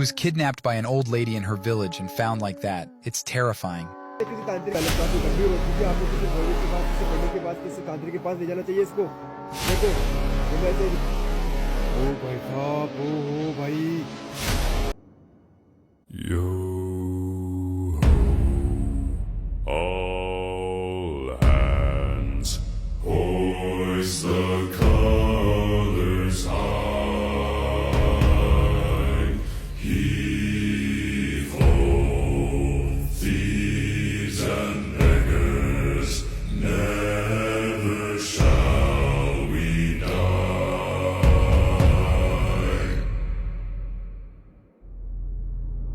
was kidnapped by an old lady in her village and found like that. It's terrifying. किसी तांत्रिक हालत काफी गंभीर हो चुकी है। आपको किसी बोलने के बाद, किसी पढ़ने के बाद किसी तांत्रिक के पास ले जाना चाहिए इसको। देखो ये मैसेज। ओ भाई साहब, ओ भाई। Yo ho, all hands, hoist the colors high. Heave ho, thieves and beggars, never shall we die.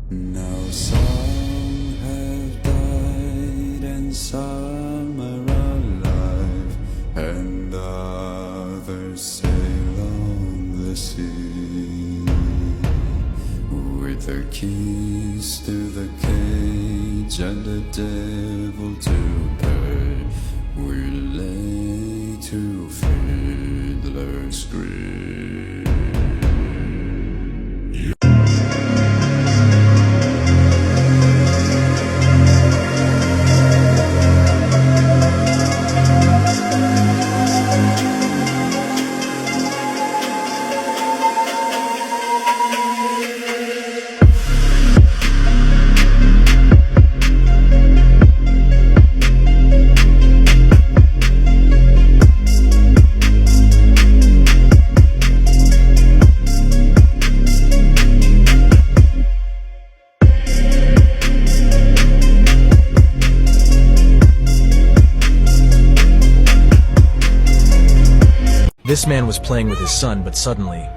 Now some have died and some are alive, and others sail on the sea with their keys to the cage and the devil to pay. We lay to fiddler's grave. This man was playing with his son, but suddenly...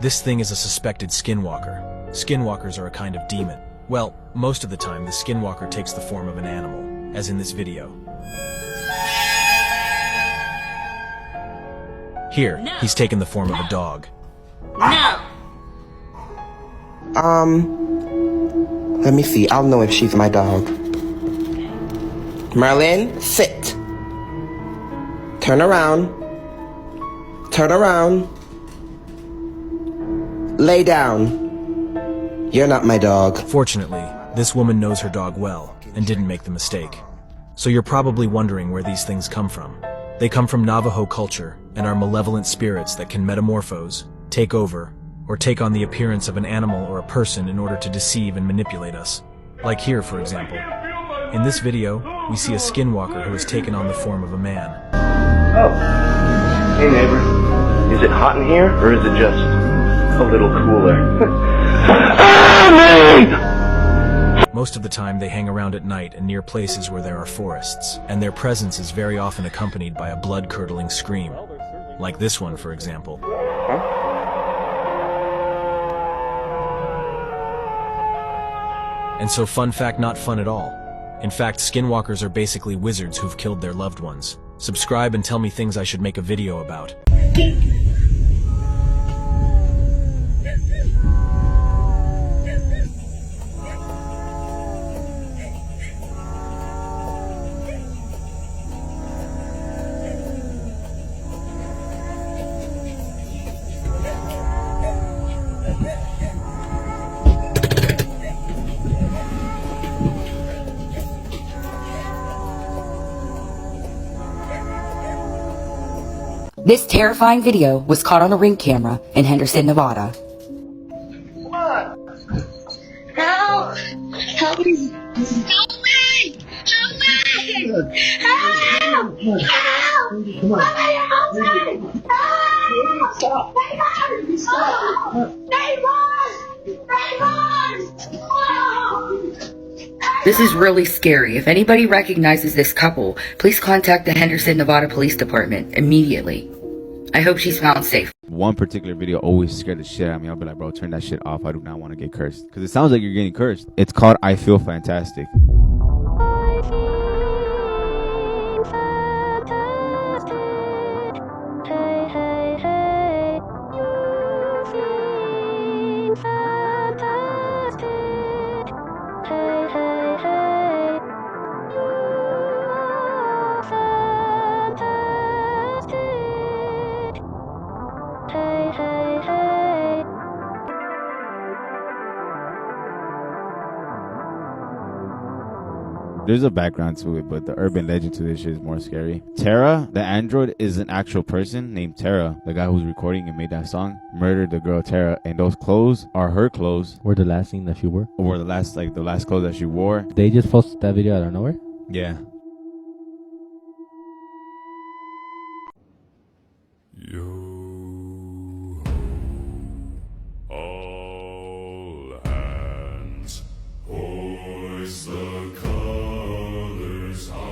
This thing is a suspected skinwalker. Skinwalkers are a kind of demon. Well, most of the time, the skinwalker takes the form of an animal, as in this video. Here, he's taken the form of a dog. No! Let me see. I'll know if she's my dog. Merlin, sit. Turn around. Turn around. Lay down. You're not my dog. Fortunately, this woman knows her dog well, and didn't make the mistake. So you're probably wondering where these things come from. They come from Navajo culture, and are malevolent spirits that can metamorphose, take over, or take on the appearance of an animal or a person in order to deceive and manipulate us. Like here, for example. In this video, we see a skinwalker who has taken on the form of a man. Oh, hey neighbor. Is it hot in here, or is it just a little cooler? Most of the time they hang around at night and near places where there are forests, and their presence is very often accompanied by a blood-curdling scream. Like this one, for example. And so fun fact, not fun at all. In fact, skinwalkers are basically wizards who've killed their loved ones. Subscribe and tell me things I should make a video about. This terrifying video was caught on a Ring camera in Henderson, Nevada. Help! Help me! Help me! Help me! Help! Help! Somebody help me! Help! Stop! Neighbors! Neighbors! Neighbors! This is really scary. If anybody recognizes this couple, please contact the Henderson, Nevada Police Department immediately. I hope she's found safe. One particular video always scared the shit out of me. I'll be like, bro, turn that shit off. I do not want to get cursed. Because it sounds like you're getting cursed. It's called I Feel Fantastic. There's a background to it, but the urban legend to this shit is more scary. Tara, the android, is an actual person named Tara. The guy who's recording and made that song murdered the girl Tara, and those clothes are her clothes. Were the last thing that she wore? Or the last clothes that she wore. They just posted that video out of nowhere? Yeah. All hands, hoist the colors high.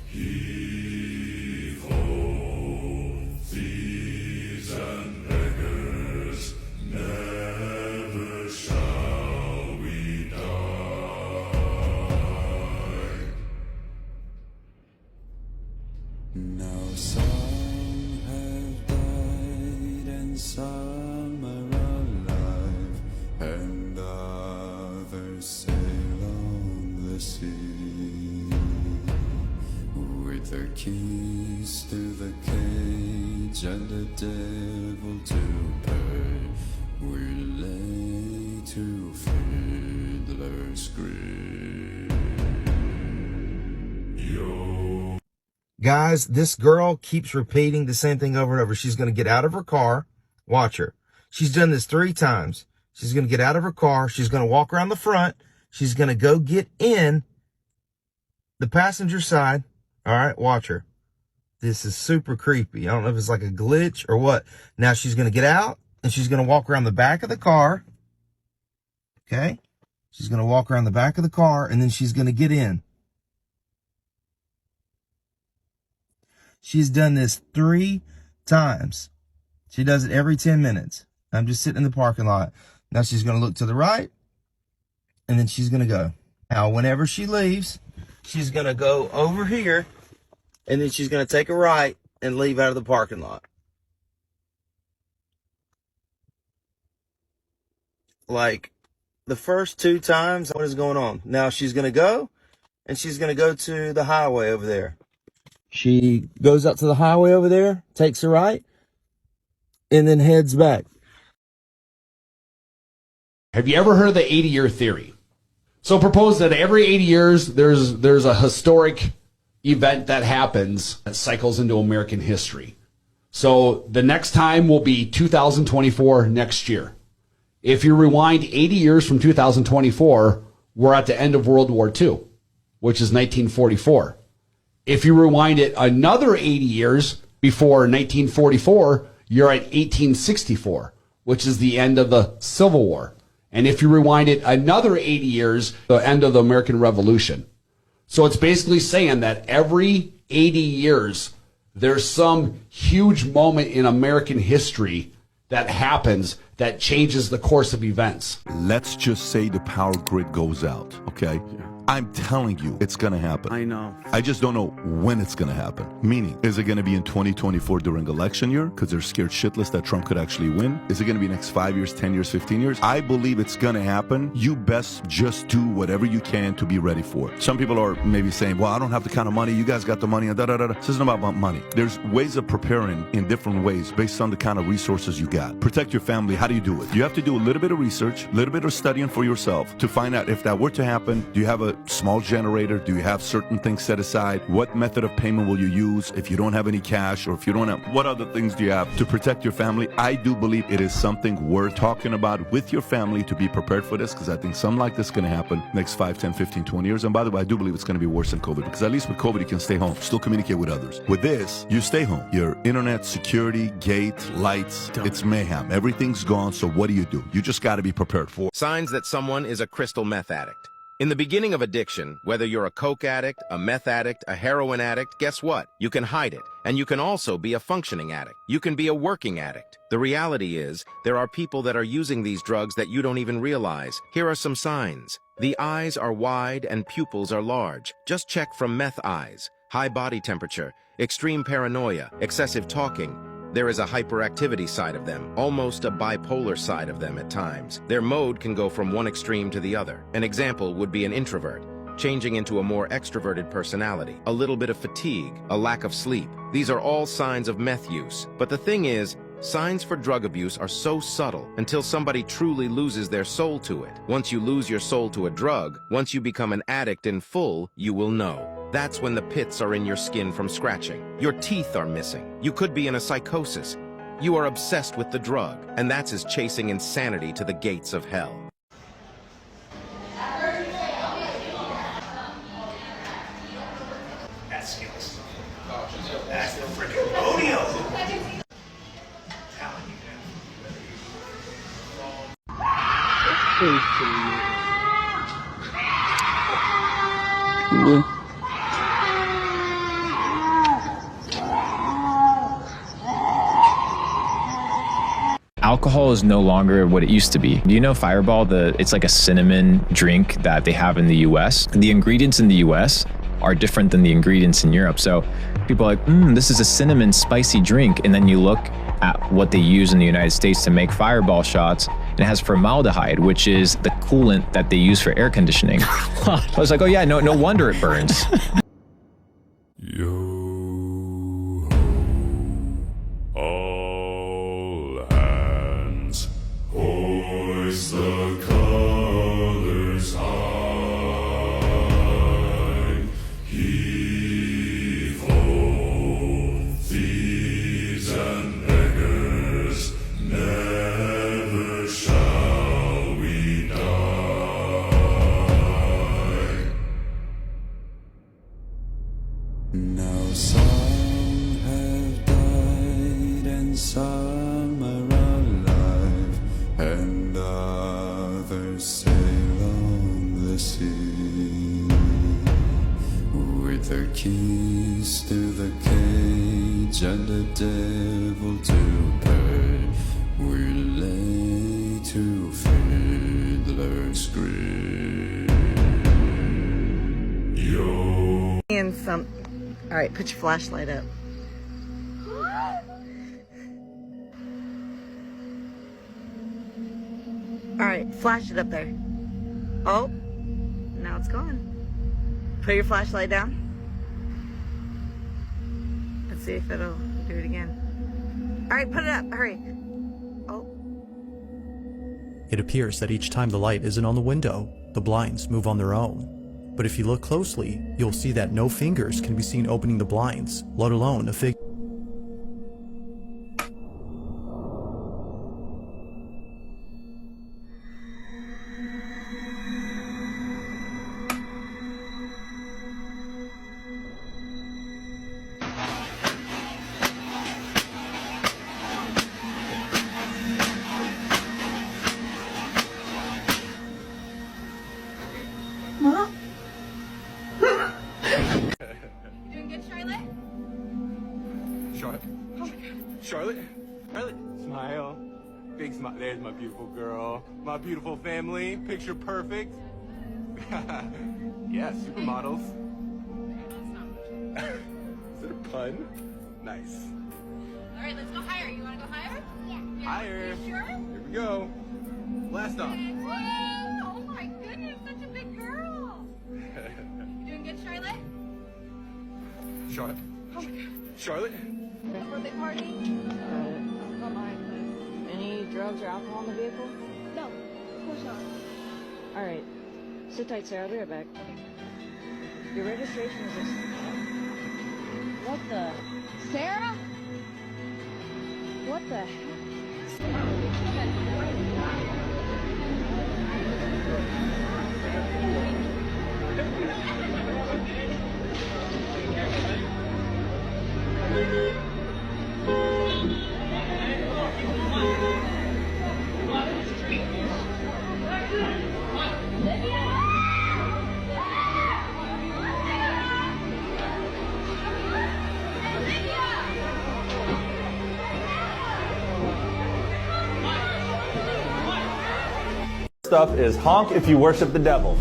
Heave ho, thieves and beggars, never shall we die. Now some have died and some are alive, and others sail on the sea with their keys to the cage and the devil to pay. We lay to fiddler's grave. Guys, this girl keeps repeating the same thing over and over. She's going to get out of her car. Watch her. She's done this 3 times. She's going to get out of her car. She's going to walk around the front. She's going to go get in the passenger side. All right, watch her. This is super creepy. I don't know if it's like a glitch or what. Now she's going to get out and she's going to walk around the back of the car. Okay? She's going to walk around the back of the car and then she's going to get in. She's done this 3 times. She does it every 10 minutes. I'm just sitting in the parking lot. Now she's going to look to the right, and then she's going to go. Now, whenever she leaves, she's going to go over here, and then she's going to take a right and leave out of the parking lot. Like the first 2 times, what is going on? Now she's going to go, and she's going to go to the highway over there. She goes up to the highway over there, takes a right, and then heads back. Have you ever heard of the 80-year theory? So propose that every 80 years there's a historic event that happens that cycles into American history. So the next time will be 2024 next year. If you rewind 80 years from 2024, we're at the end of World War II, which is 1944. If you rewind it another 80 years before 1944, you're at 1864, which is the end of the Civil War. And if you rewind it another 80 years, the end of the American Revolution. So it's basically saying that every 80 years, there's some huge moment in American history that happens that changes the course of events. Let's just say the power grid goes out, okay? I'm telling you, it's going to happen. I know. I just don't know when it's going to happen. Meaning, is it going to be in 2024 during election year? Because they're scared shitless that Trump could actually win. Is it going to be next 5 years, 10 years, 15 years? I believe it's going to happen. You best just do whatever you can to be ready for it. Some people are maybe saying, well, I don't have the kind of money. You guys got the money. And da-da-da-da. This isn't about money. There's ways of preparing in different ways based on the kind of resources you got. Protect your family. How do you do it? You have to do a little bit of research, a little bit of studying for yourself to find out if that were to happen. Do you have a small generator? Do you have certain things set aside? What method of payment will you use if you don't have any cash, or if you don't have, what other things do you have to protect your family? I do believe it is something worth talking about with your family to be prepared for this, because I think something like this is going to happen next 5, 10, 15, 20 years. And by the way, I do believe it's going to be worse than COVID, because at least with COVID, you can stay home, still communicate with others. With this, you stay home. Your internet, security, gate, lights, it's mayhem. Everything's gone, so what do? You just got to be prepared for. Signs that someone is a crystal meth addict. In the beginning of addiction, whether you're a coke addict, a meth addict, a heroin addict, guess what? You can hide it. And you can also be a functioning addict. You can be a working addict. The reality is, there are people that are using these drugs that you don't even realize. Here are some signs. The eyes are wide and pupils are large. Just check from meth eyes. High body temperature, extreme paranoia, excessive talking. There is a hyperactivity side of them, almost a bipolar side of them at times. Their mode can go from one extreme to the other. An example would be an introvert, changing into a more extroverted personality, a little bit of fatigue, a lack of sleep. These are all signs of meth use. But the thing is, Signs for drug abuse are so subtle until somebody truly loses their soul to it. Once you lose your soul to a drug, once you become an addict in full, you will know. That's when the pits are in your skin from scratching. Your teeth are missing. You could be in a psychosis. You are obsessed with the drug, and that's as chasing insanity to the gates of hell. That's skills. That's the freaking rodeo. Alcohol is no longer what it used to be. Do you know Fireball? It's like a cinnamon drink that they have in the US. The ingredients in the US are different than the ingredients in Europe. So people are like, this is a cinnamon spicy drink. And then you look at what they use in the United States to make Fireball shots, and it has formaldehyde, which is the coolant that they use for air conditioning. I was like, oh yeah, no wonder it burns. All hands, hoist the colors high. Heave ho, thieves and beggars, never shall we die. Now some have died and some are alive, and others sail on the sea with their keys to the cage and the devil to pay. We lay to fiddler's grave. And some. All right, put your flashlight up. All right, flash it up there. Oh, now it's gone. Put your flashlight down. Let's see if it'll do it again. All right, put it up. Hurry. Oh. It appears that each time the light isn't on the window, the blinds move on their own. But if you look closely, you'll see that no fingers can be seen opening the blinds, let alone a figure. Mom? You doing good, Charlotte? Charlotte? Oh my god. Charlotte? Charlotte? Smile. Big smile. There's my beautiful girl. My beautiful family. Picture perfect. Yeah, supermodels. Is it a pun? Nice. Alright, let's go higher. You wanna go higher? Yeah. Higher. You sure? Here we go. Blast off. Whoa! Oh my goodness, such a big girl. You doing good, Charlotte? Charlotte? Oh my god. Charlotte? Birthday party? Any drugs or alcohol in the vehicle? No, of course not. Alright. Sit tight, Sarah. I'll be right back. Your registration is this. What the? Sarah? What the heck? Stuff is honk if you worship the devil.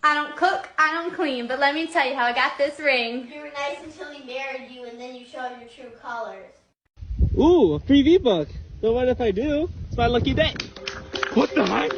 I don't cook, I don't clean, but let me tell you how I got this ring. You were nice until he married you and then you showed your true colors. Ooh, a free V-Buck. Don't mind if I do. It's my lucky day. What the heck?